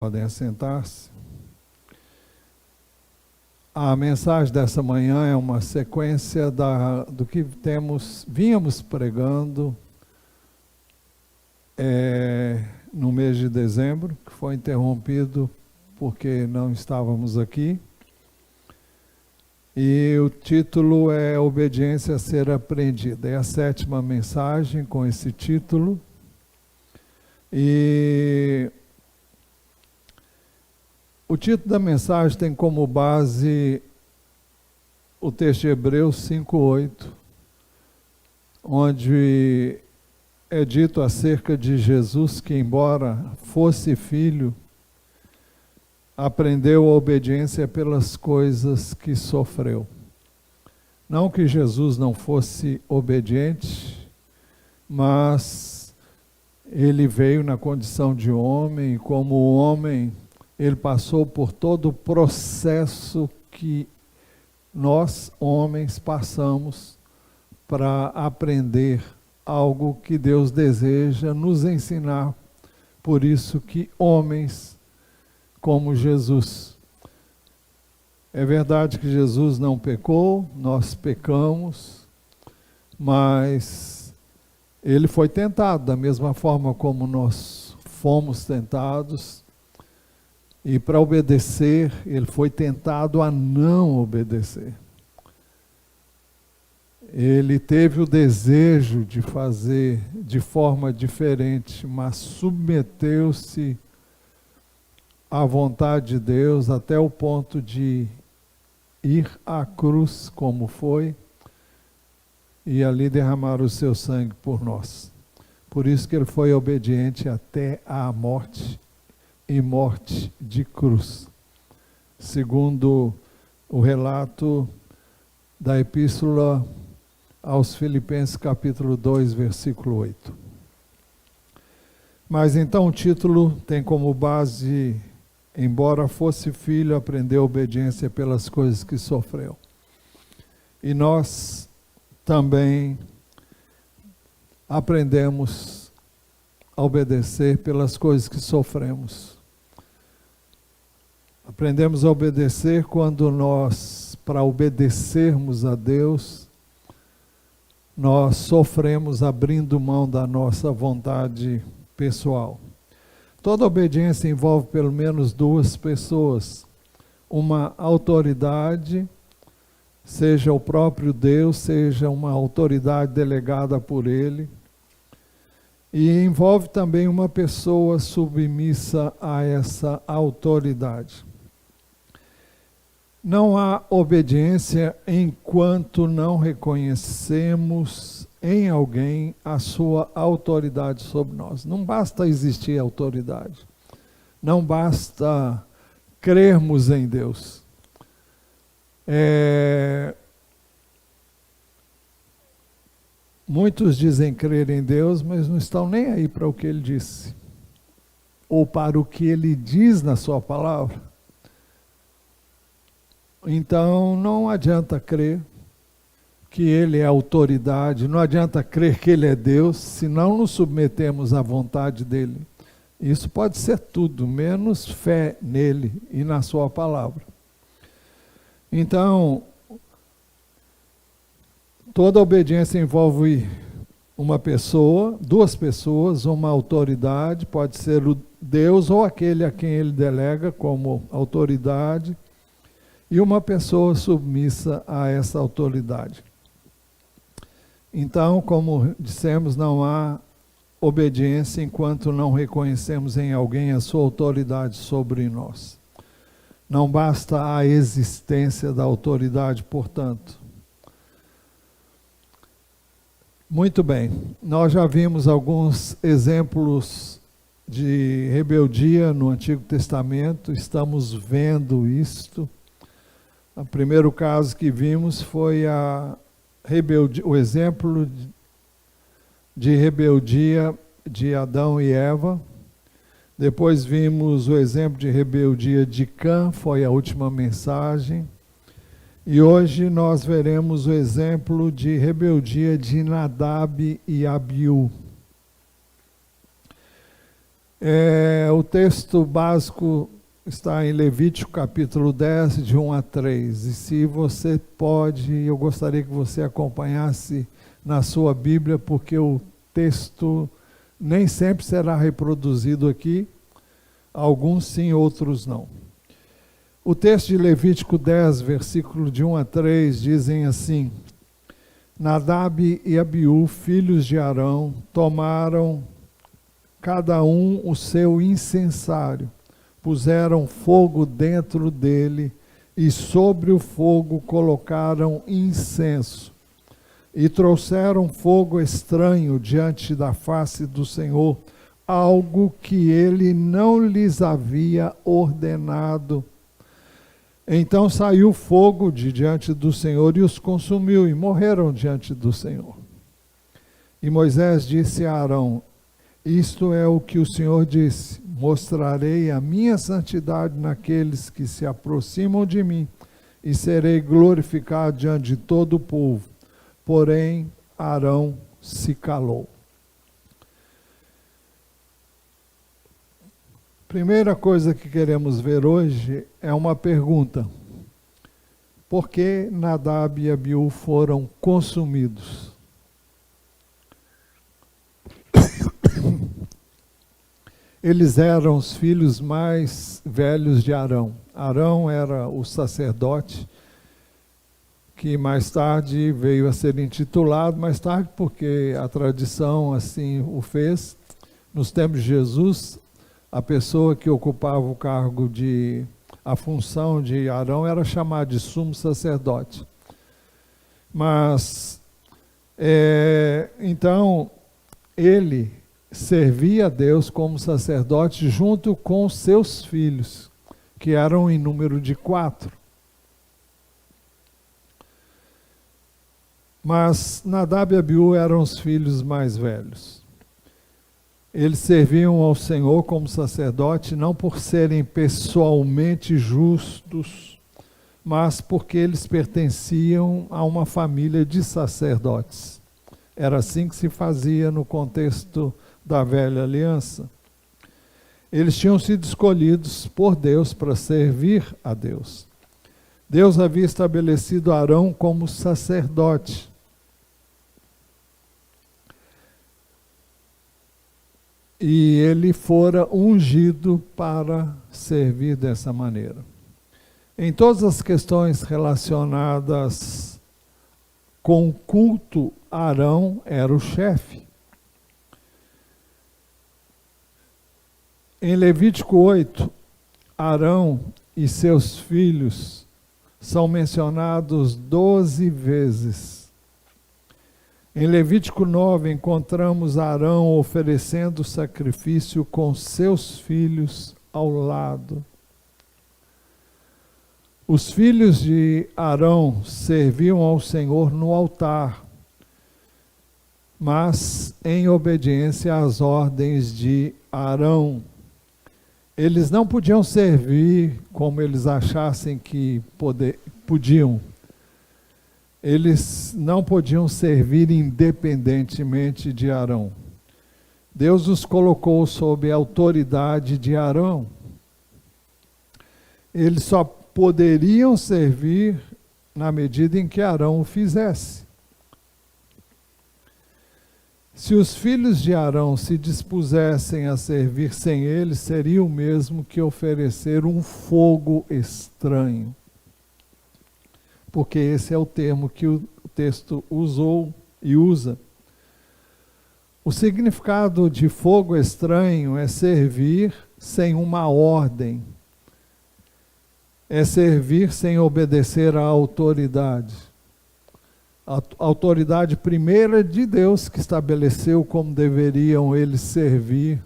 Podem assentar-se. A mensagem dessa manhã é uma sequência do que vínhamos pregando no mês de dezembro, que foi interrompido porque não estávamos aqui. E o título é Obediência a ser aprendida. É a 7ª mensagem com esse título. E o título da mensagem tem como base o texto de Hebreus 5:8, onde é dito acerca de Jesus que, embora fosse filho, aprendeu a obediência pelas coisas que sofreu. Não que Jesus não fosse obediente, mas ele veio na condição de homem, e como homem, ele passou por todo o processo que nós, homens, passamos para aprender algo que Deus deseja nos ensinar. Por isso que homens como Jesus. É verdade que Jesus não pecou, nós pecamos, mas ele foi tentado da mesma forma como nós fomos tentados. E para obedecer, ele foi tentado a não obedecer. Ele teve o desejo de fazer de forma diferente, mas submeteu-se à vontade de Deus até o ponto de ir à cruz, como foi, e ali derramar o seu sangue por nós. Por isso que ele foi obediente até à morte, e morte de cruz, segundo o relato da Epístola aos Filipenses, capítulo 2, versículo 8. Mas então o título tem como base: embora fosse filho, aprendeu obediência pelas coisas que sofreu. E nós também aprendemos a obedecer pelas coisas que sofremos. Aprendemos a obedecer quando nós, para obedecermos a Deus, nós sofremos abrindo mão da nossa vontade pessoal. Toda obediência envolve pelo menos duas pessoas. Uma autoridade, seja o próprio Deus, seja uma autoridade delegada por Ele. E envolve também uma pessoa submissa a essa autoridade. Não há obediência enquanto não reconhecemos em alguém a sua autoridade sobre nós. Não basta existir autoridade. Não basta crermos em Deus. Muitos dizem crer em Deus, mas não estão nem aí para o que Ele disse, ou para o que Ele diz na sua palavra. Então não adianta crer que Ele é autoridade, não adianta crer que Ele é Deus, se não nos submetemos à vontade dEle. Isso pode ser tudo, menos fé nele e na sua palavra. Então, toda obediência envolve uma pessoa, duas pessoas, uma autoridade, pode ser o Deus ou aquele a quem Ele delega como autoridade, e uma pessoa submissa a essa autoridade. Então, como dissemos, não há obediência enquanto não reconhecemos em alguém a sua autoridade sobre nós. Não basta a existência da autoridade, portanto. Muito bem, nós já vimos alguns exemplos de rebeldia no Antigo Testamento, estamos vendo isto. O primeiro caso que vimos foi o exemplo de rebeldia de Adão e Eva. Depois vimos o exemplo de rebeldia de Cã, foi a última mensagem. E hoje nós veremos o exemplo de rebeldia de Nadab e Abiú. O texto básico está em Levítico capítulo 10, de 1 a 3. E se você pode, eu gostaria que você acompanhasse na sua Bíblia, porque o texto nem sempre será reproduzido aqui, alguns sim, outros não. O texto de Levítico 10, versículo de 1 a 3, dizem assim: Nadab e Abiú, filhos de Arão, tomaram cada um o seu incensário, puseram fogo dentro dele e sobre o fogo colocaram incenso. E trouxeram fogo estranho diante da face do Senhor, algo que ele não lhes havia ordenado. Então saiu fogo de diante do Senhor e os consumiu, e morreram diante do Senhor. E Moisés disse a Arão: Isto é o que o Senhor disse: mostrarei a minha santidade naqueles que se aproximam de mim, e serei glorificado diante de todo o povo. Porém, Arão se calou. Primeira coisa que queremos ver hoje é uma pergunta: por que Nadab e Abiú foram consumidos? Eles eram os filhos mais velhos de Arão. Arão era o sacerdote que mais tarde veio a ser intitulado, mais tarde porque a tradição assim o fez. Nos tempos de Jesus, a pessoa que ocupava o cargo de, a função de Arão era chamada de sumo sacerdote. Mas, então, ele servia a Deus como sacerdote junto com seus filhos, que eram em número de 4. Mas Nadab e Abiú eram os filhos mais velhos. Eles serviam ao Senhor como sacerdote, não por serem pessoalmente justos, mas porque eles pertenciam a uma família de sacerdotes. Era assim que se fazia no contexto da velha aliança. Eles tinham sido escolhidos por Deus para servir a Deus. Deus havia estabelecido Arão como sacerdote. E ele fora ungido para servir dessa maneira. Em todas as questões relacionadas com o culto, Arão era o chefe. Em Levítico 8, Arão e seus filhos são mencionados 12 vezes. Em Levítico 9, encontramos Arão oferecendo sacrifício com seus filhos ao lado. Os filhos de Arão serviam ao Senhor no altar, mas em obediência às ordens de Arão. Eles não podiam servir como eles achassem que podiam. Eles não podiam servir independentemente de Arão. Deus os colocou sob a autoridade de Arão. Eles só poderiam servir na medida em que Arão o fizesse. Se os filhos de Arão se dispusessem a servir sem ele, seria o mesmo que oferecer um fogo estranho. Porque esse é o termo que o texto usou e usa. O significado de fogo estranho é servir sem uma ordem. É servir sem obedecer à autoridade. A autoridade primeira de Deus que estabeleceu como deveriam eles servir.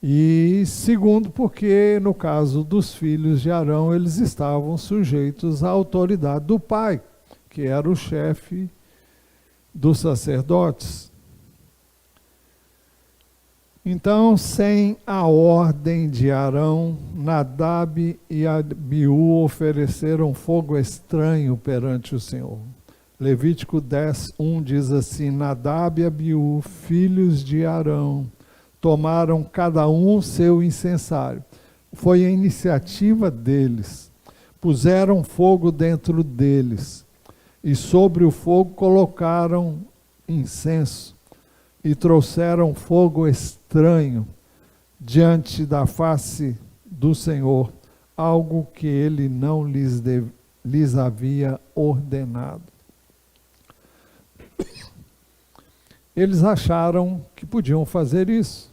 E segundo, porque no caso dos filhos de Arão, eles estavam sujeitos à autoridade do pai, que era o chefe dos sacerdotes. Então, sem a ordem de Arão, Nadab e Abiú ofereceram fogo estranho perante o Senhor. Levítico 10, 1 diz assim: Nadab e Abiú, filhos de Arão, tomaram cada um seu incensário. Foi a iniciativa deles. Puseram fogo dentro deles, e sobre o fogo colocaram incenso, e trouxeram fogo estranho diante da face do Senhor, algo que ele não lhes havia ordenado. Eles acharam que podiam fazer isso,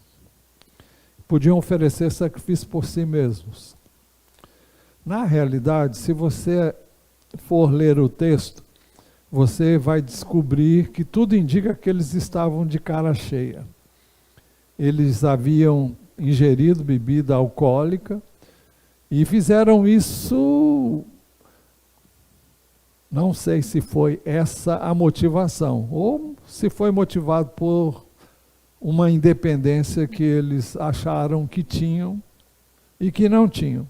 podiam oferecer sacrifício por si mesmos. Na realidade, se você for ler o texto, você vai descobrir que tudo indica que eles estavam de cara cheia. Eles haviam ingerido bebida alcoólica e fizeram isso, não sei se foi essa a motivação, ou se foi motivado por uma independência que eles acharam que tinham e que não tinham.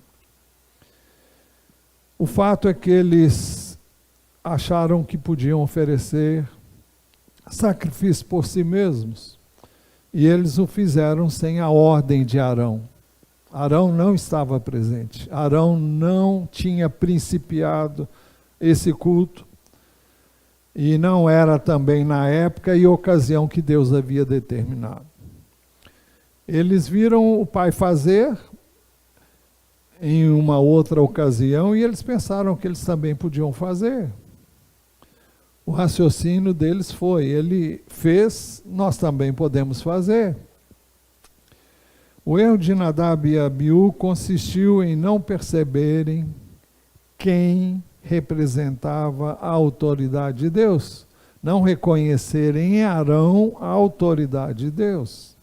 O fato é que eles acharam que podiam oferecer sacrifício por si mesmos, e eles o fizeram sem a ordem de Arão. Arão não estava presente, Arão não tinha principiado esse culto, e não era também na época e ocasião que Deus havia determinado. Eles viram o pai fazer em uma outra ocasião, e eles pensaram que eles também podiam fazer. O raciocínio deles foi: ele fez, nós também podemos fazer. O erro de Nadab e Abiú consistiu em não perceberem quem representava a autoridade de Deus, não reconhecerem em Arão a autoridade de Deus.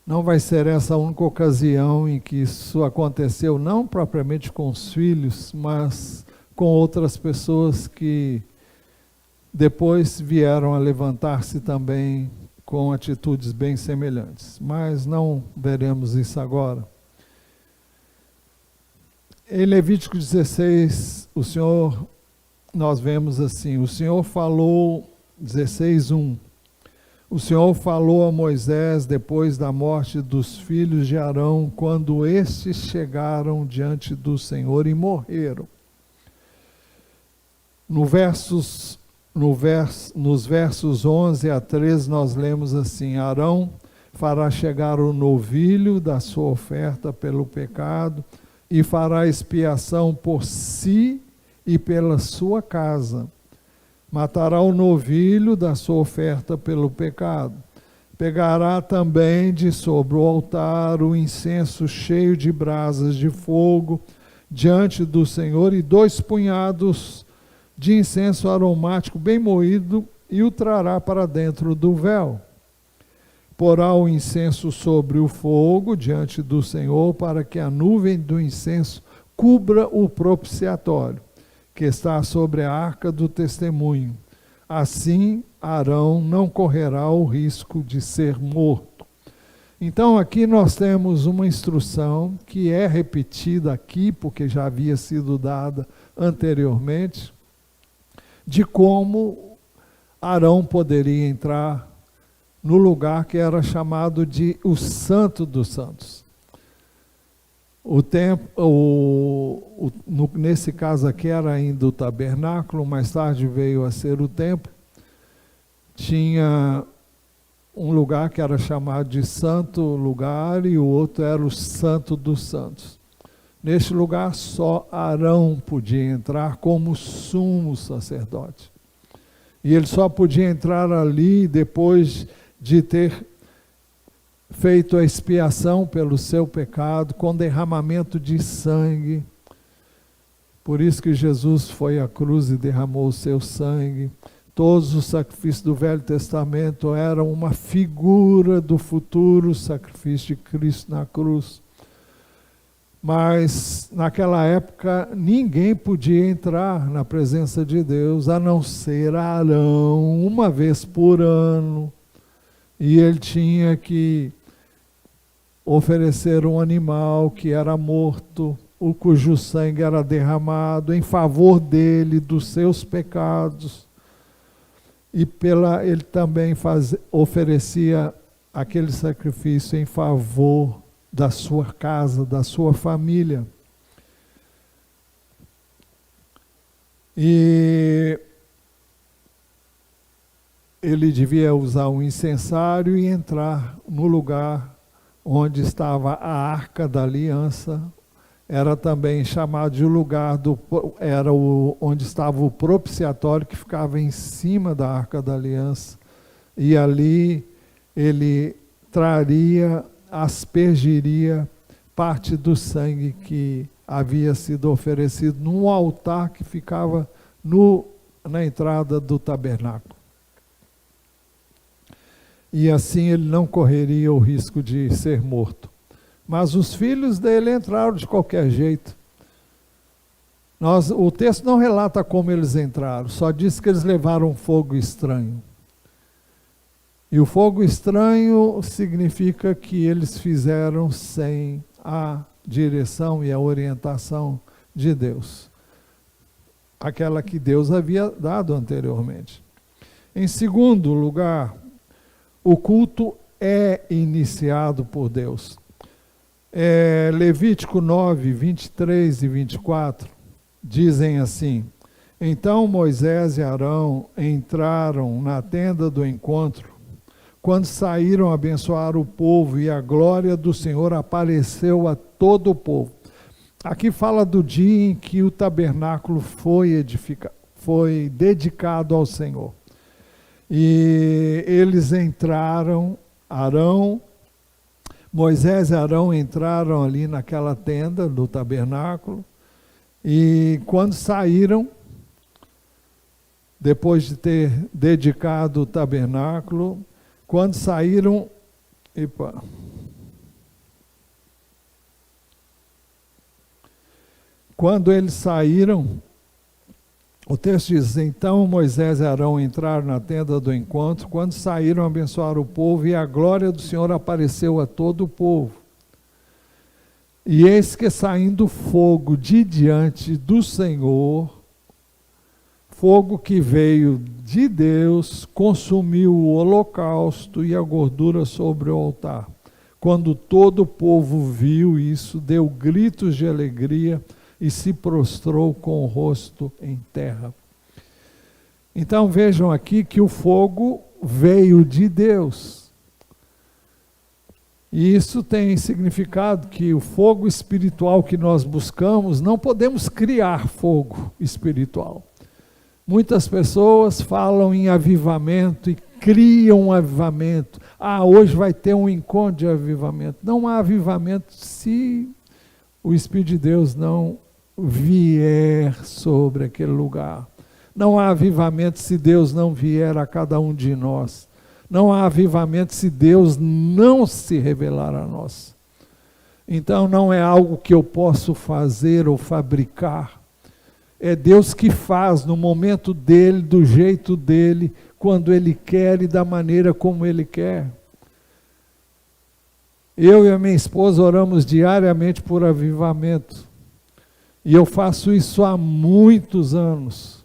Não vai ser essa a única ocasião em que isso aconteceu, não propriamente com os filhos, mas com outras pessoas que depois vieram a levantar-se também com atitudes bem semelhantes. Mas não veremos isso agora. Em Levítico 16, nós vemos assim: o Senhor falou, 16:1. O Senhor falou a Moisés depois da morte dos filhos de Arão, quando estes chegaram diante do Senhor e morreram. Nos versos 11 a 13 nós lemos assim: Arão fará chegar o novilho da sua oferta pelo pecado e fará expiação por si e pela sua casa. Matará o novilho da sua oferta pelo pecado. Pegará também de sobre o altar o incenso cheio de brasas de fogo diante do Senhor, e 2 punhados de incenso aromático bem moído, e o trará para dentro do véu. Porá o incenso sobre o fogo diante do Senhor, para que a nuvem do incenso cubra o propiciatório, que está sobre a arca do testemunho. Assim, Arão não correrá o risco de ser morto. Então, aqui nós temos uma instrução que é repetida aqui, porque já havia sido dada anteriormente, de como Arão poderia entrar no lugar que era chamado de o Santo dos Santos. Nesse caso aqui era ainda o tabernáculo, mais tarde veio a ser o templo. Tinha um lugar que era chamado de Santo Lugar e o outro era o Santo dos Santos. Neste lugar só Arão podia entrar como sumo sacerdote. E ele só podia entrar ali depois de ter feito a expiação pelo seu pecado, com derramamento de sangue. Por isso que Jesus foi à cruz e derramou o seu sangue. Todos os sacrifícios do Velho Testamento eram uma figura do futuro sacrifício de Cristo na cruz. Mas naquela época ninguém podia entrar na presença de Deus, a não ser Arão, uma vez por ano. E ele tinha que oferecer um animal que era morto, o cujo sangue era derramado em favor dele, dos seus pecados. ele também oferecia aquele sacrifício em favor da sua casa, da sua família. E ele devia usar um incensário e entrar no lugar onde estava a Arca da Aliança. Era também chamado de lugar onde estava o propiciatório, que ficava em cima da Arca da Aliança. E ali ele aspergiria parte do sangue que havia sido oferecido num altar que ficava na entrada do tabernáculo. E assim ele não correria o risco de ser morto. Mas os filhos dele entraram de qualquer jeito. O texto não relata como eles entraram, só diz que eles levaram um fogo estranho. E o fogo estranho significa que eles fizeram sem a direção e a orientação de Deus, aquela que Deus havia dado anteriormente. Em segundo lugar, o culto é iniciado por Deus. Levítico 9, 23 e 24 dizem assim: então Moisés e Arão entraram na tenda do encontro, quando saíram abençoar o povo, e a glória do Senhor apareceu a todo o povo. Aqui fala do dia em que o tabernáculo foi dedicado ao Senhor. E eles entraram, Moisés e Arão entraram ali naquela tenda do tabernáculo, e quando saíram, depois de ter dedicado o tabernáculo, quando saíram, quando eles saíram, o texto diz: então Moisés e Arão entraram na tenda do encontro, quando saíram abençoar o povo, e a glória do Senhor apareceu a todo o povo. E eis que saindo fogo de diante do Senhor, fogo que veio de Deus, consumiu o holocausto e a gordura sobre o altar. Quando todo o povo viu isso, deu gritos de alegria e se prostrou com o rosto em terra. Então vejam aqui que o fogo veio de Deus. E isso tem significado que o fogo espiritual que nós buscamos, não podemos criar fogo espiritual. Muitas pessoas falam em avivamento e criam um avivamento. Hoje vai ter um encontro de avivamento. Não há avivamento se o Espírito de Deus não vier sobre aquele lugar. Não há avivamento se Deus não vier a cada um de nós. Não há avivamento se Deus não se revelar a nós. Então não é algo que eu posso fazer ou fabricar. É Deus que faz no momento dele, do jeito dele, quando ele quer e da maneira como ele quer. Eu e a minha esposa oramos diariamente por avivamento. E eu faço isso há muitos anos.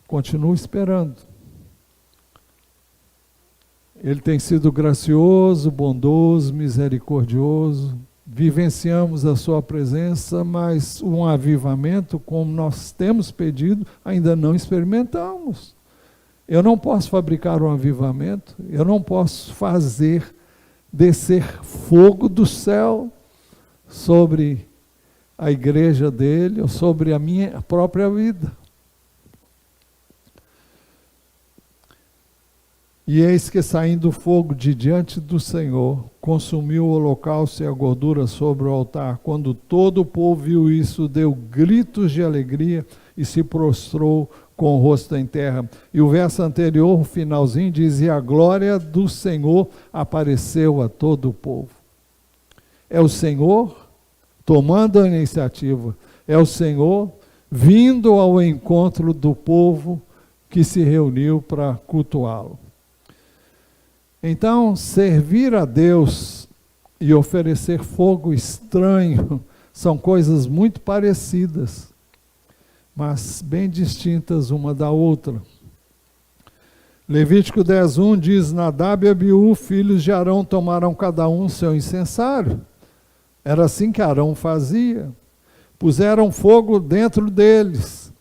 Continuo esperando. Ele tem sido gracioso, bondoso, misericordioso. Vivenciamos a sua presença, mas um avivamento, como nós temos pedido, ainda não experimentamos. Eu não posso fabricar um avivamento, eu não posso fazer descer fogo do céu sobre a igreja dele ou sobre a minha própria vida. E eis que saindo fogo de diante do Senhor, consumiu o holocausto e a gordura sobre o altar. Quando todo o povo viu isso, deu gritos de alegria e se prostrou com o rosto em terra. E o verso anterior, o finalzinho, diz: e a glória do Senhor apareceu a todo o povo. É o Senhor tomando a iniciativa. É o Senhor vindo ao encontro do povo que se reuniu para cultuá-lo. Então, servir a Deus e oferecer fogo estranho são coisas muito parecidas. mas bem distintas uma da outra. Levítico 10:1 diz: Nadab e Abiú, filhos de Arão, tomaram cada um seu incensário. Era assim que Arão fazia. Puseram fogo dentro deles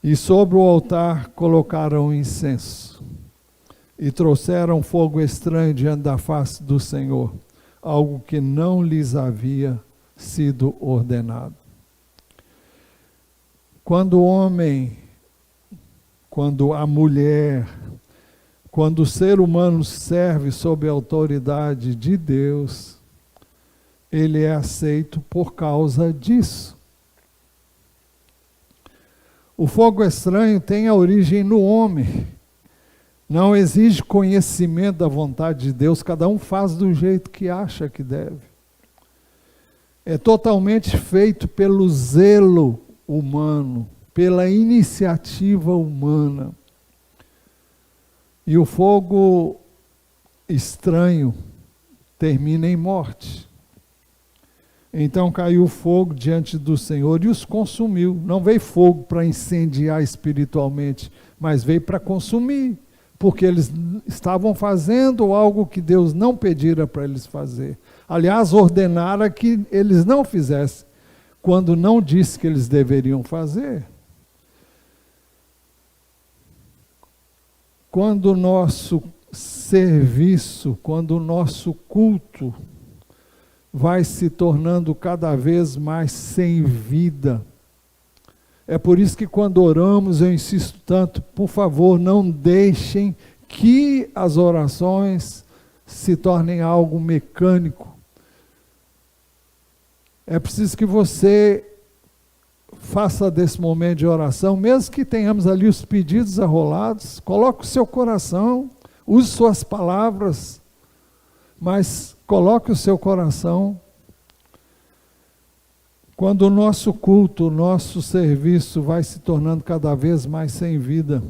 e sobre o altar colocaram incenso. E trouxeram fogo estranho diante da face do Senhor, algo que não lhes havia sido ordenado. Quando o homem, quando a mulher, quando o ser humano serve sob a autoridade de Deus, ele é aceito por causa disso. O fogo estranho tem a origem no homem. Não exige conhecimento da vontade de Deus, cada um faz do jeito que acha que deve. É totalmente feito pelo zelo humano, pela iniciativa humana. E o fogo estranho termina em morte. Então caiu o fogo diante do Senhor e os consumiu. Não veio fogo para incendiar espiritualmente, mas veio para consumir, porque eles estavam fazendo algo que Deus não pedira para eles fazer. Aliás, ordenara que eles não fizessem, quando não disse que eles deveriam fazer. Quando o nosso serviço, quando o nosso culto vai se tornando cada vez mais sem vida. É por isso que quando oramos, eu insisto tanto, por favor, não deixem que as orações se tornem algo mecânico. É preciso que você faça desse momento de oração, mesmo que tenhamos ali os pedidos arrolados, coloque o seu coração, use suas palavras, mas coloque o seu coração. Quando o nosso culto, o nosso serviço vai se tornando cada vez mais sem vida,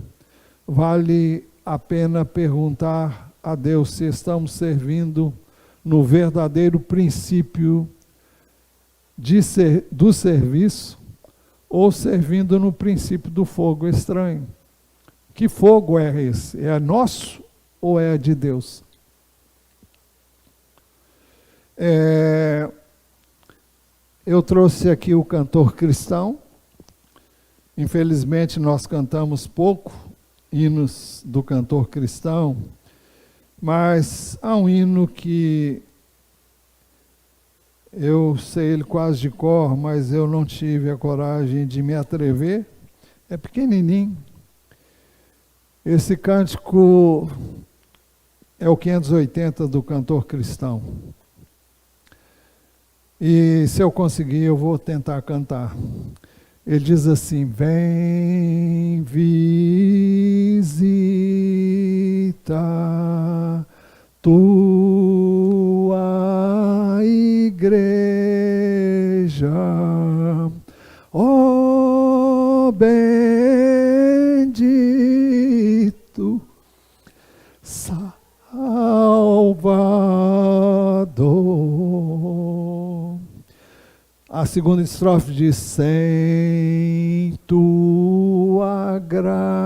vale a pena perguntar a Deus se estamos servindo no verdadeiro princípio do serviço ou servindo no princípio do fogo estranho. Que fogo é esse? É nosso ou é de Deus? Eu trouxe aqui o cantor cristão. Infelizmente nós cantamos pouco hinos do cantor cristão, mas há um hino que eu sei ele quase de cor, mas eu não tive a coragem de me atrever. É pequenininho. Esse cântico é o 580 do cantor cristão. E se eu conseguir, eu vou tentar cantar. Ele diz assim: vem visita tua igreja, ó bendito Salvador. A segunda estrofe diz: sem tua graça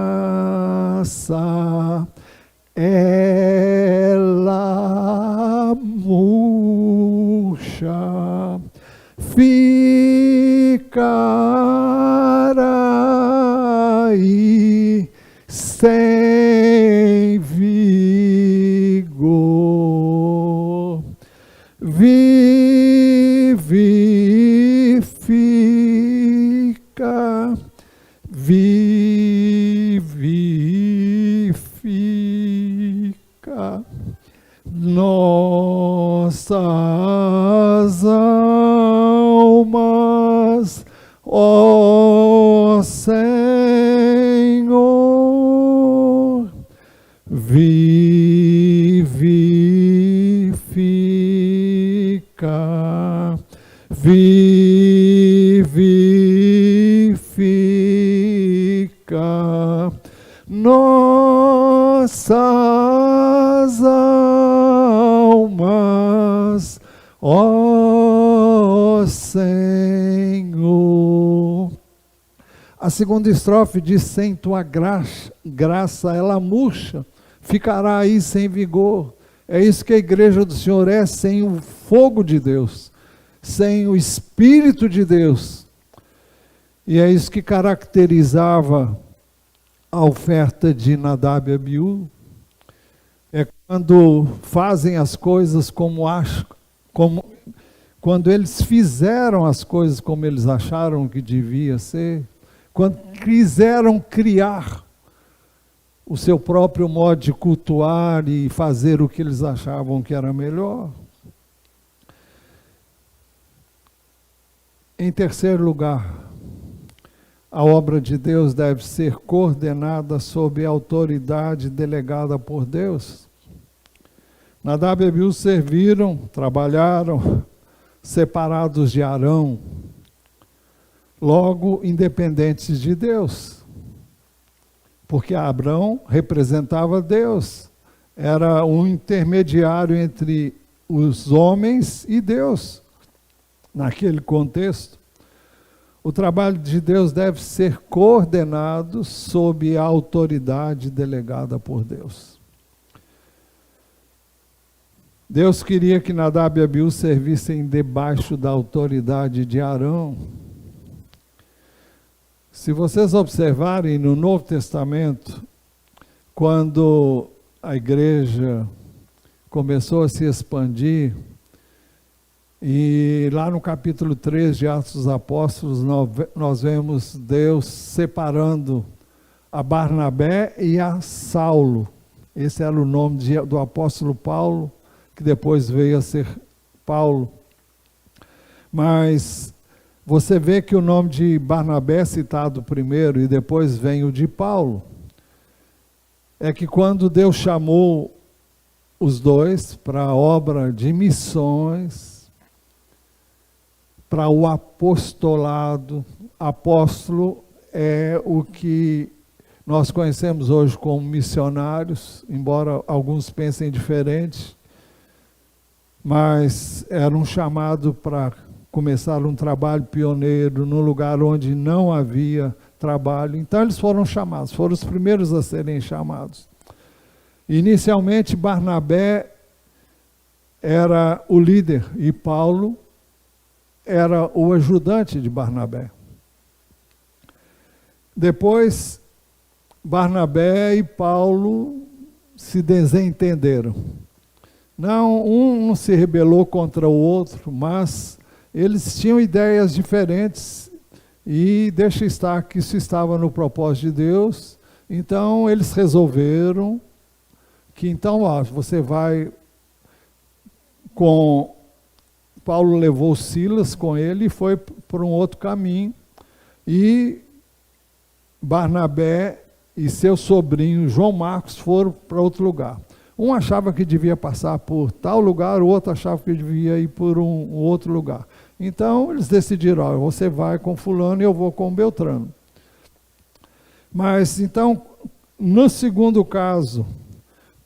ela murcha ficará e sem vigor vivifica nossas almas, ó Senhor, vivifica nossas almas, ó Senhor. A segunda estrofe diz: sem tua graça ela murcha, ficará aí sem vigor. É isso que a igreja do Senhor é, sem o fogo de Deus, sem o Espírito de Deus. E é isso que caracterizava a oferta de Nadab e Abiú. É quando fazem as coisas quando eles fizeram as coisas como eles acharam que devia ser, quando quiseram criar o seu próprio modo de cultuar e fazer o que eles achavam que era melhor. Em terceiro lugar, a obra de Deus deve ser coordenada sob a autoridade delegada por Deus. Nadab e Abiú serviram, trabalharam, separados de Arão, logo independentes de Deus. Porque Abrão representava Deus, era um intermediário entre os homens e Deus, naquele contexto. O trabalho de Deus deve ser coordenado sob a autoridade delegada por Deus. Deus queria que Nadab e Abiú servissem debaixo da autoridade de Arão. Se vocês observarem no Novo Testamento, quando a igreja começou a se expandir, e lá no capítulo 3 de Atos dos Apóstolos, nós vemos Deus separando a Barnabé e a Saulo. Esse era o nome do apóstolo Paulo, que depois veio a ser Paulo. Mas você vê que o nome de Barnabé é citado primeiro e depois vem o de Paulo. É que quando Deus chamou os dois para a obra de missões, para o apostolado, apóstolo é o que nós conhecemos hoje como missionários, embora alguns pensem diferente, mas era um chamado para começar um trabalho pioneiro num lugar onde não havia trabalho. Então eles foram chamados, foram os primeiros a serem chamados. Inicialmente Barnabé era o líder e Paulo era o ajudante de Barnabé. Depois, Barnabé e Paulo se desentenderam. Não, um se rebelou contra o outro, mas eles tinham ideias diferentes e deixa estar que isso estava no propósito de Deus. Então, eles resolveram que, então, você vai com... Paulo levou Silas com ele e foi por um outro caminho. E Barnabé e seu sobrinho João Marcos foram para outro lugar. Um achava que devia passar por tal lugar, o outro achava que devia ir por um outro lugar. Então eles decidiram, você vai com fulano e eu vou com Beltrano. Mas então, no segundo caso,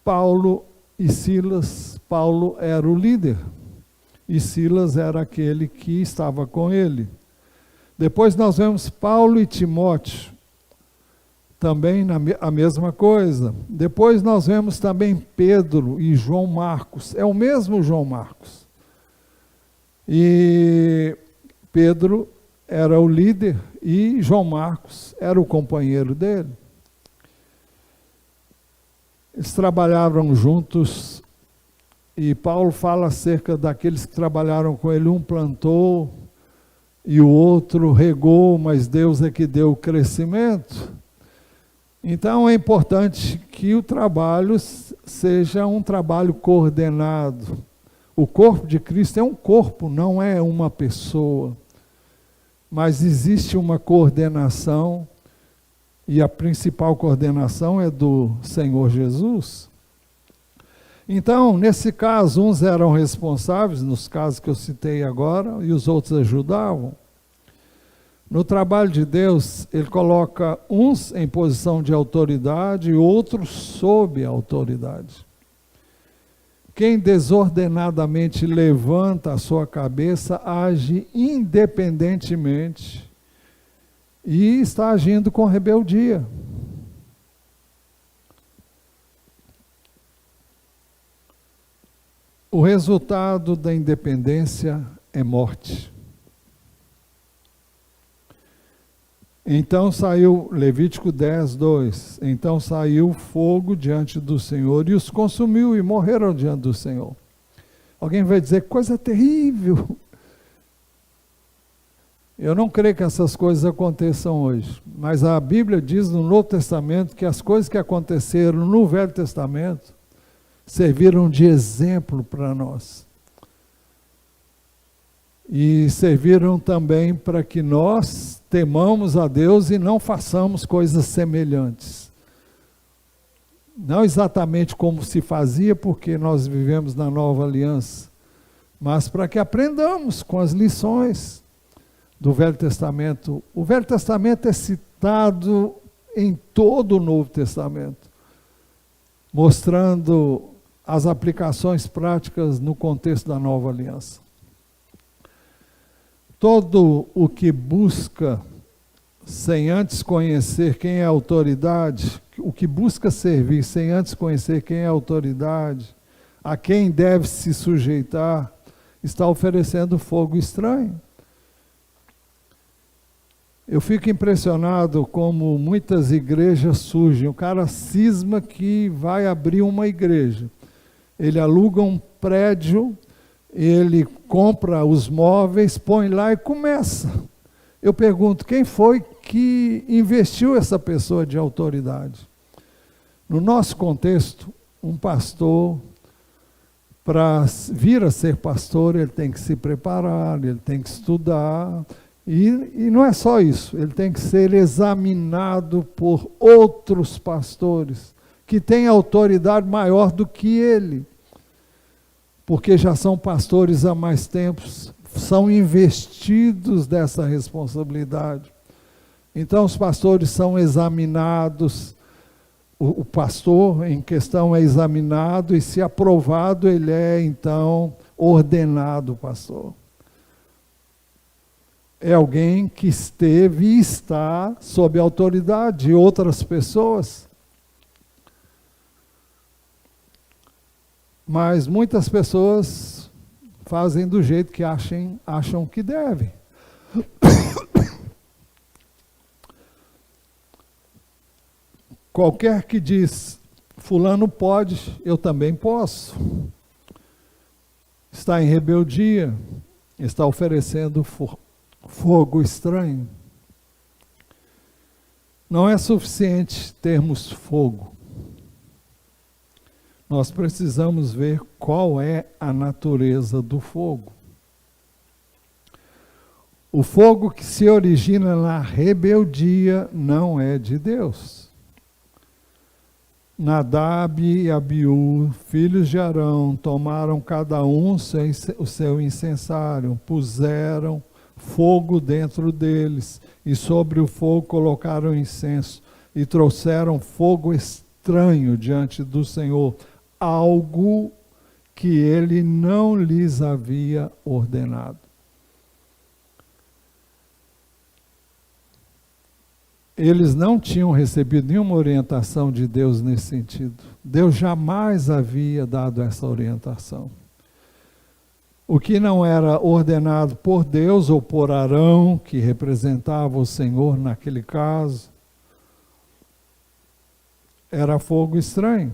Paulo e Silas, Paulo era o líder. E Silas era aquele que estava com ele. Depois nós vemos Paulo e Timóteo, também a mesma coisa. Depois nós vemos também Pedro e João Marcos, é o mesmo João Marcos. E Pedro era o líder e João Marcos era o companheiro dele. Eles trabalhavam juntos. E Paulo fala acerca daqueles que trabalharam com ele, um plantou e o outro regou, mas Deus é que deu o crescimento. Então é importante que o trabalho seja um trabalho coordenado. O corpo de Cristo é um corpo, não é uma pessoa. Mas existe uma coordenação, e a principal coordenação é do Senhor Jesus. Então, nesse caso, uns eram responsáveis, nos casos que eu citei agora, e os outros ajudavam. No trabalho de Deus, ele coloca uns em posição de autoridade e outros sob a autoridade. Quem desordenadamente levanta a sua cabeça age independentemente e está agindo com rebeldia. O resultado da independência é morte. Então saiu, Levítico 10, 2, então saiu fogo diante do Senhor e os consumiu e morreram diante do Senhor. Alguém vai dizer, coisa terrível. Eu não creio que essas coisas aconteçam hoje, mas a Bíblia diz no Novo Testamento que as coisas que aconteceram no Velho Testamento serviram de exemplo para nós. E serviram também para que nós temamos a Deus e não façamos coisas semelhantes. Não exatamente como se fazia, porque nós vivemos na nova aliança, mas para que aprendamos com as lições do Velho Testamento. O Velho Testamento é citado em todo o Novo Testamento, mostrando as aplicações práticas no contexto da nova aliança. Todo o que busca, sem antes conhecer quem é a autoridade, o que busca servir sem antes conhecer quem é a autoridade, a quem deve se sujeitar, está oferecendo fogo estranho. Eu fico impressionado como muitas igrejas surgem. O cara cisma que vai abrir uma igreja. Ele aluga um prédio, ele compra os móveis, põe lá e começa. Eu pergunto, quem foi que investiu essa pessoa de autoridade? No nosso contexto, um pastor, para vir a ser pastor, ele tem que se preparar, ele tem que estudar, e não é só isso, ele tem que ser examinado por outros pastores, que têm autoridade maior do que ele, porque já são pastores há mais tempo, são investidos dessa responsabilidade. Então os pastores são examinados, o pastor em questão é examinado e se aprovado ele é então ordenado pastor. É alguém que esteve e está sob a autoridade de outras pessoas. Mas muitas pessoas fazem do jeito que acham que devem. Qualquer que diz, fulano pode, eu também posso. Está em rebeldia, está oferecendo fogo estranho. Não é suficiente termos fogo. Nós precisamos ver qual é a natureza do fogo. O fogo que se origina na rebeldia não é de Deus. Nadab e Abiú, filhos de Arão, tomaram cada um o seu incensário, puseram fogo dentro deles, e sobre o fogo colocaram incenso, e trouxeram fogo estranho diante do Senhor, algo que ele não lhes havia ordenado. Eles não tinham recebido nenhuma orientação de Deus nesse sentido. Deus jamais havia dado essa orientação. O que não era ordenado por Deus ou por Arão, que representava o Senhor naquele caso, era fogo estranho.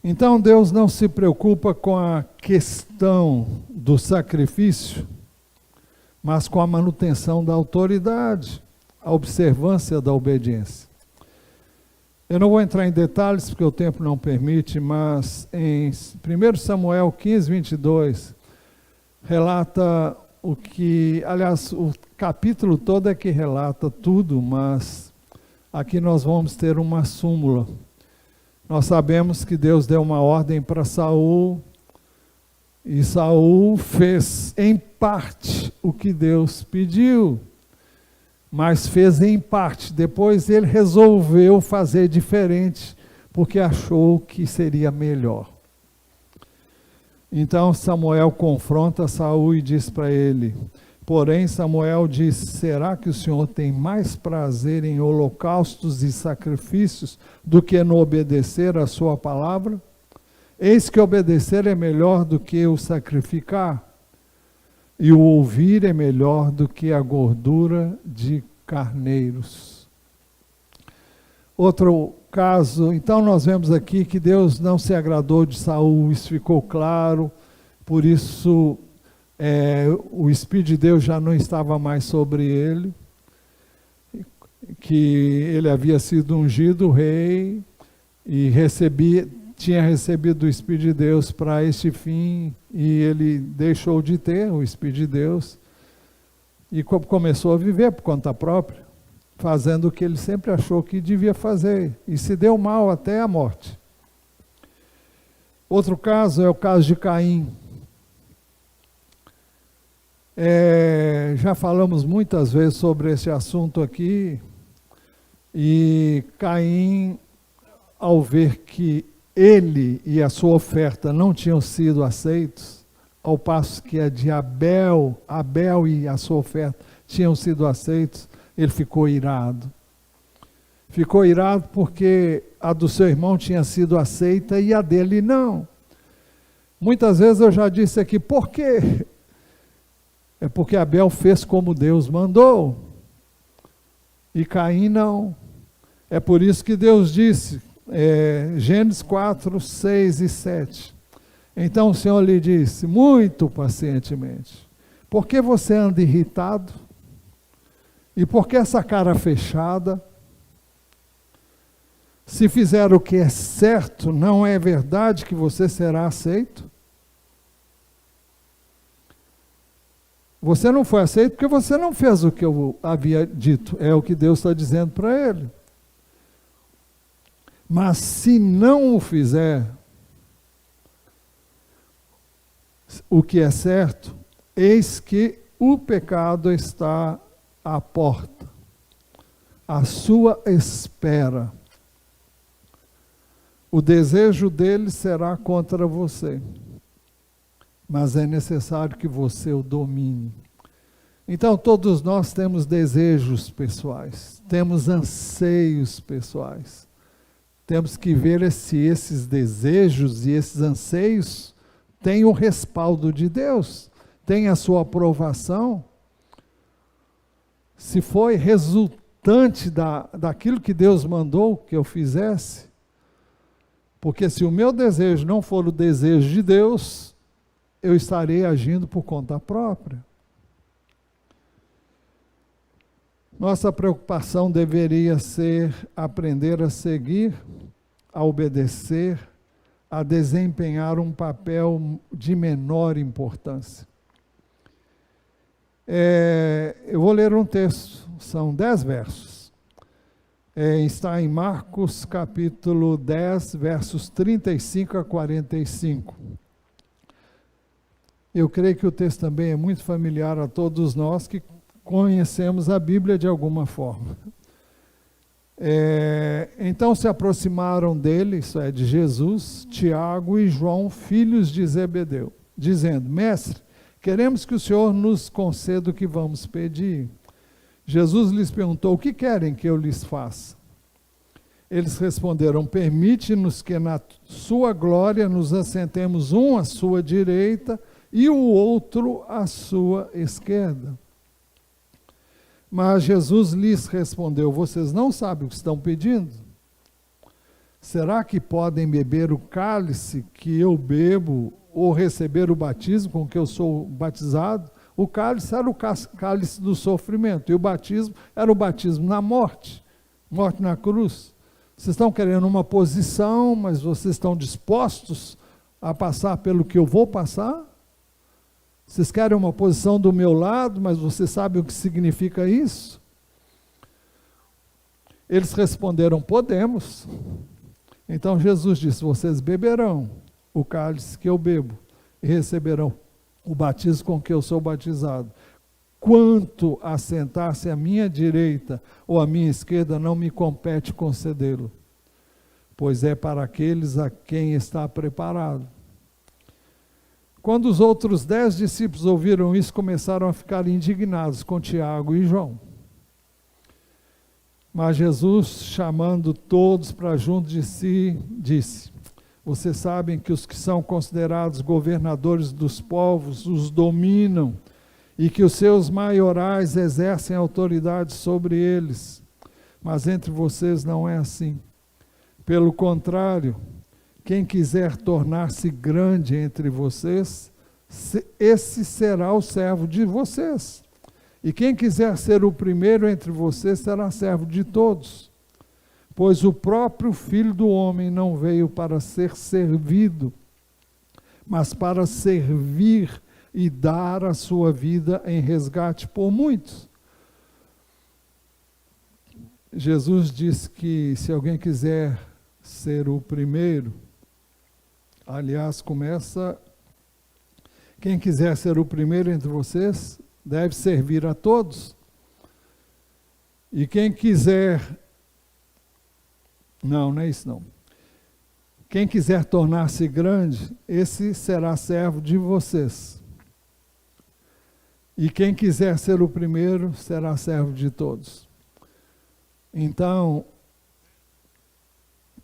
Então Deus não se preocupa com a questão do sacrifício, mas com a manutenção da autoridade, a observância da obediência. Eu não vou entrar em detalhes porque o tempo não permite, mas em 1 Samuel 15, 22, relata o que, aliás, o capítulo todo é que relata tudo, mas aqui nós vamos ter uma súmula. Nós sabemos que Deus deu uma ordem para Saul, e Saul fez em parte o que Deus pediu, mas fez em parte. Depois ele resolveu fazer diferente, porque achou que seria melhor. Então Samuel confronta Saul e diz para ele: Porém, Samuel disse: será que o Senhor tem mais prazer em holocaustos e sacrifícios do que no obedecer a sua palavra? Eis que obedecer é melhor do que o sacrificar, e o ouvir é melhor do que a gordura de carneiros. Outro caso, então nós vemos aqui que Deus não se agradou de Saul, isso ficou claro, por isso o Espírito de Deus já não estava mais sobre ele, que ele havia sido ungido rei e tinha recebido o Espírito de Deus para este fim, e ele deixou de ter o Espírito de Deus e começou a viver por conta própria, fazendo o que ele sempre achou que devia fazer, e se deu mal até a morte. Outro caso é o caso de Caim. Já falamos muitas vezes sobre esse assunto aqui, e Caim, ao ver que ele e a sua oferta não tinham sido aceitos, ao passo que a de Abel e a sua oferta tinham sido aceitos, ele ficou irado. Ficou irado porque a do seu irmão tinha sido aceita e a dele não. Muitas vezes eu já disse aqui, por quê? É porque Abel fez como Deus mandou, e Caim não. É por isso que Deus disse, Gênesis 4, 6 e 7. Então o Senhor lhe disse, muito pacientemente: por que você anda irritado? E por que essa cara fechada? Se fizer o que é certo, não é verdade que você será aceito? Você não foi aceito porque você não fez o que eu havia dito. É o que Deus está dizendo para ele. Mas se não o fizer o que é certo, eis que o pecado está à porta, à sua espera. O desejo dele será contra você, mas é necessário que você o domine. Então todos nós temos desejos pessoais, temos anseios pessoais. Temos que ver se esses desejos e esses anseios têm o respaldo de Deus, têm a sua aprovação. Se foi resultante daquilo que Deus mandou que eu fizesse. Porque se o meu desejo não for o desejo de Deus, eu estarei agindo por conta própria. Nossa preocupação deveria ser aprender a seguir, a obedecer, a desempenhar um papel de menor importância. Eu vou ler um texto, são 10 versos. Está em Marcos capítulo 10, versos 35 a 45. Eu creio que o texto também é muito familiar a todos nós que conhecemos a Bíblia de alguma forma. Então se aproximaram dele, isso é, de Jesus, Tiago e João, filhos de Zebedeu, dizendo: Mestre, queremos que o Senhor nos conceda o que vamos pedir. Jesus lhes perguntou: o que querem que eu lhes faça? Eles responderam: permite-nos que na sua glória nos assentemos um à sua direita e o outro à sua esquerda. Mas Jesus lhes respondeu: vocês não sabem o que estão pedindo? Será que podem beber o cálice que eu bebo ou receber o batismo com que eu sou batizado? O cálice era o cálice do sofrimento, e o batismo era o batismo na morte na cruz. Vocês estão querendo uma posição, mas vocês estão dispostos a passar pelo que eu vou passar? Vocês querem uma posição do meu lado, mas vocês sabem o que significa isso? Eles responderam: podemos. Então Jesus disse: vocês beberão o cálice que eu bebo e receberão o batismo com que eu sou batizado. Quanto a sentar-se à minha direita ou à minha esquerda, não me compete concedê-lo, pois é para aqueles a quem está preparado. Quando os outros 10 discípulos ouviram isso, começaram a ficar indignados com Tiago e João. Mas Jesus, chamando todos para junto de si, disse: vocês sabem que os que são considerados governadores dos povos os dominam e que os seus maiorais exercem autoridade sobre eles. Mas entre vocês não é assim. Pelo contrário, quem quiser tornar-se grande entre vocês, esse será o servo de vocês. E quem quiser ser o primeiro entre vocês será servo de todos. Pois o próprio Filho do Homem não veio para ser servido, mas para servir e dar a sua vida em resgate por muitos. Jesus disse que se alguém quiser ser o primeiro, aliás, quem quiser ser o primeiro entre vocês, deve servir a todos. E quem quiser... Não é isso não. Quem quiser tornar-se grande, esse será servo de vocês. E quem quiser ser o primeiro, será servo de todos. Então,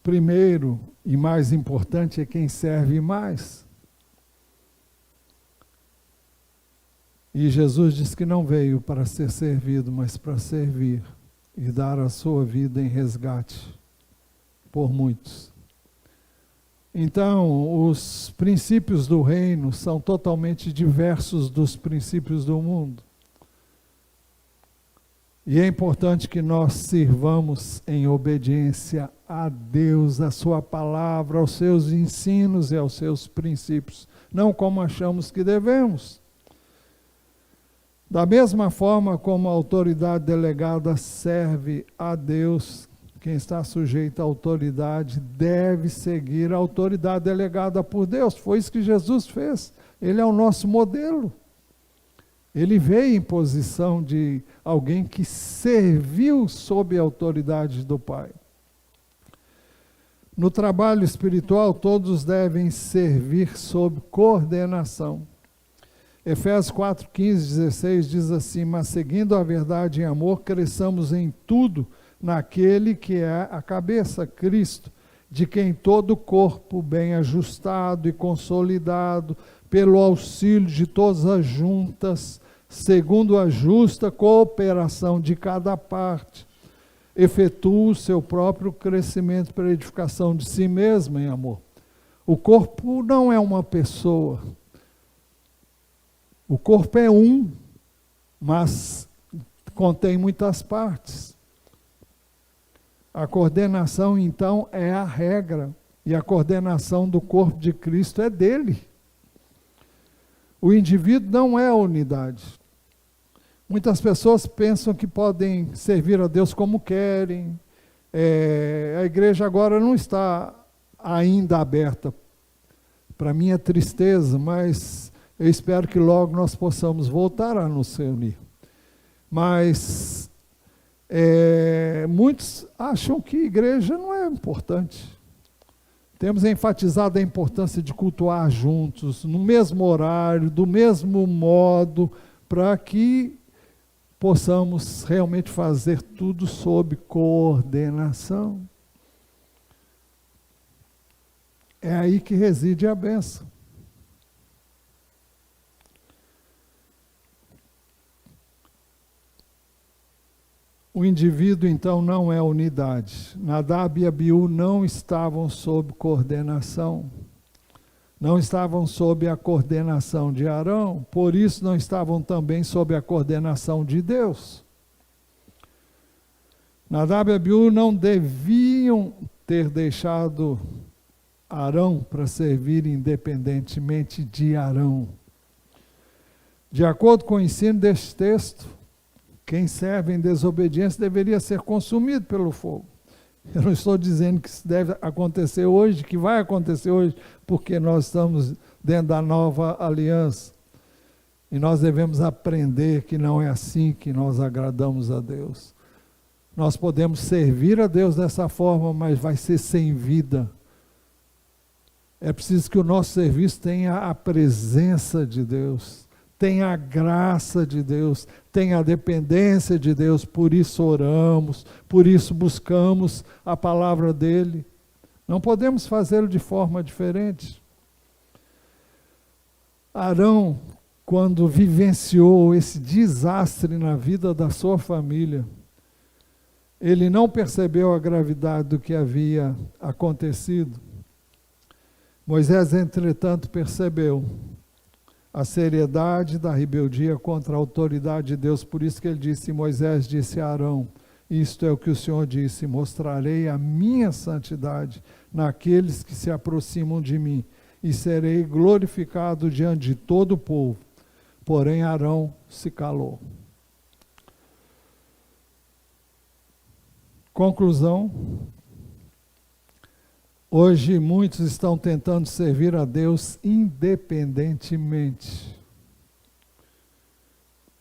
primeiro e mais importante é quem serve mais. E Jesus disse que não veio para ser servido, mas para servir e dar a sua vida em resgate por muitos. Então, os princípios do reino são totalmente diversos dos princípios do mundo. E é importante que nós sirvamos em obediência a Deus, a sua palavra, aos seus ensinos e aos seus princípios, não como achamos que devemos. Da mesma forma como a autoridade delegada serve a Deus, quem está sujeito à autoridade deve seguir a autoridade delegada por Deus. Foi isso que Jesus fez. Ele é o nosso modelo. Ele veio em posição de alguém que serviu sob a autoridade do Pai. No trabalho espiritual, todos devem servir sob coordenação. Efésios 4, 15, 16 diz assim: mas seguindo a verdade em amor, cresçamos em tudo naquele que é a cabeça, Cristo, de quem todo o corpo bem ajustado e consolidado, pelo auxílio de todas as juntas, segundo a justa cooperação de cada parte, efetua o seu próprio crescimento para a edificação de si mesmo em amor. O corpo não é uma pessoa. O corpo é um, mas contém muitas partes. A coordenação, então, é a regra, e a coordenação do corpo de Cristo é dele. O indivíduo não é a unidade. Muitas pessoas pensam que podem servir a Deus como querem. A igreja agora não está ainda aberta. Para minha tristeza, mas eu espero que logo nós possamos voltar a nos reunir. Mas muitos acham que igreja não é importante. Temos enfatizado a importância de cultuar juntos, no mesmo horário, do mesmo modo, para que possamos realmente fazer tudo sob coordenação. É aí que reside a bênção. O indivíduo, então, não é unidade. Nadab e Abiú não estavam sob coordenação. Não estavam sob a coordenação de Arão, por isso não estavam também sob a coordenação de Deus. Nadab e Abiú não deviam ter deixado Arão para servir independentemente de Arão. De acordo com o ensino deste texto, quem serve em desobediência deveria ser consumido pelo fogo. Eu não estou dizendo que isso deve acontecer hoje, que vai acontecer hoje, porque nós estamos dentro da nova aliança. E nós devemos aprender que não é assim que nós agradamos a Deus. Nós podemos servir a Deus dessa forma, mas vai ser sem vida. É preciso que o nosso serviço tenha a presença de Deus, tenha a graça de Deus, tenha a dependência de Deus. Por isso oramos, por isso buscamos a palavra dele. Não podemos fazê-lo de forma diferente. Arão, quando vivenciou esse desastre na vida da sua família, ele não percebeu a gravidade do que havia acontecido. Moisés, entretanto, percebeu a seriedade da rebeldia contra a autoridade de Deus. Por isso que ele disse, Moisés disse a Arão, isto é o que o Senhor disse, mostrarei a minha santidade naqueles que se aproximam de mim, e serei glorificado diante de todo o povo. Porém, Arão se calou. Conclusão. Hoje muitos estão tentando servir a Deus independentemente.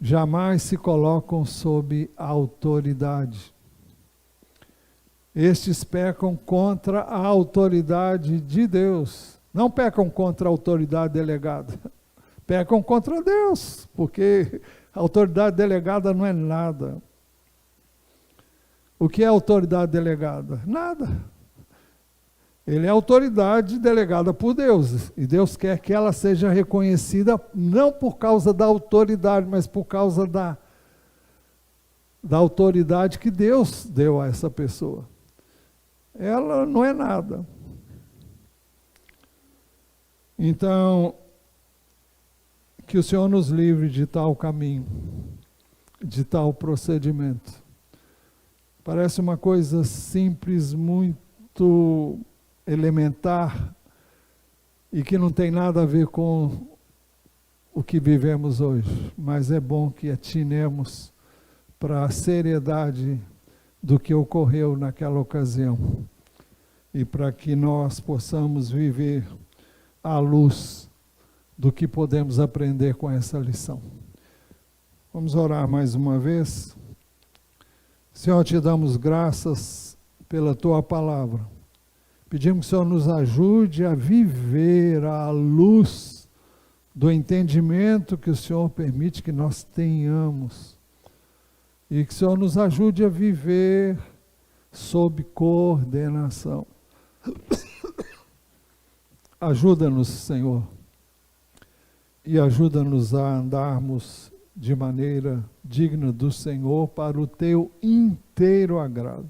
Jamais se colocam sob a autoridade. Estes pecam contra a autoridade de Deus. Não pecam contra a autoridade delegada. Pecam contra Deus, porque a autoridade delegada não é nada. O que é autoridade delegada? Nada. Ele é autoridade delegada por Deus, e Deus quer que ela seja reconhecida não por causa da autoridade, mas por causa da autoridade que Deus deu a essa pessoa. Ela não é nada. Então, que o Senhor nos livre de tal caminho, de tal procedimento. Parece uma coisa simples, muito elementar, e que não tem nada a ver com o que vivemos hoje, mas é bom que atinemos para a seriedade do que ocorreu naquela ocasião, e para que nós possamos viver à luz do que podemos aprender com essa lição. Vamos orar mais uma vez. Senhor, te damos graças pela tua palavra. Pedimos que o Senhor nos ajude a viver à luz do entendimento que o Senhor permite que nós tenhamos. E que o Senhor nos ajude a viver sob coordenação. Ajuda-nos, Senhor, e ajuda-nos a andarmos de maneira digna do Senhor para o teu inteiro agrado.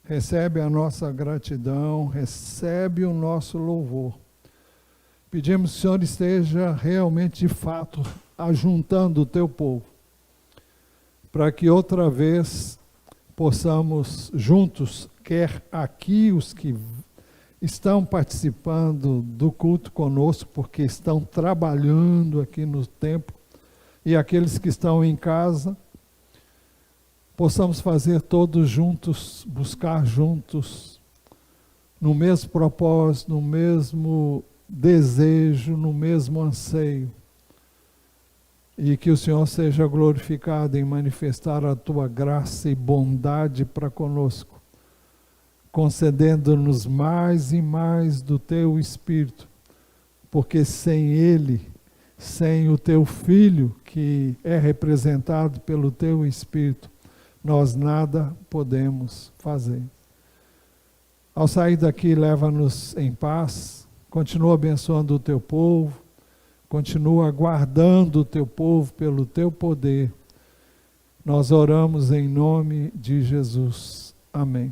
Recebe a nossa gratidão, recebe o nosso louvor. Pedimos que o Senhor esteja realmente, de fato, ajuntando o teu povo, para que outra vez possamos juntos, quer aqui os que estão participando do culto conosco, porque estão trabalhando aqui no templo, e aqueles que estão em casa, possamos fazer todos juntos, buscar juntos, no mesmo propósito, no mesmo desejo, no mesmo anseio, e que o Senhor seja glorificado em manifestar a tua graça e bondade para conosco, concedendo-nos mais e mais do teu Espírito, porque sem ele, sem o teu Filho, que é representado pelo teu Espírito, nós nada podemos fazer. Ao sair daqui, leva-nos em paz, continua abençoando o teu povo, continua guardando o teu povo pelo teu poder. Nós oramos em nome de Jesus. Amém.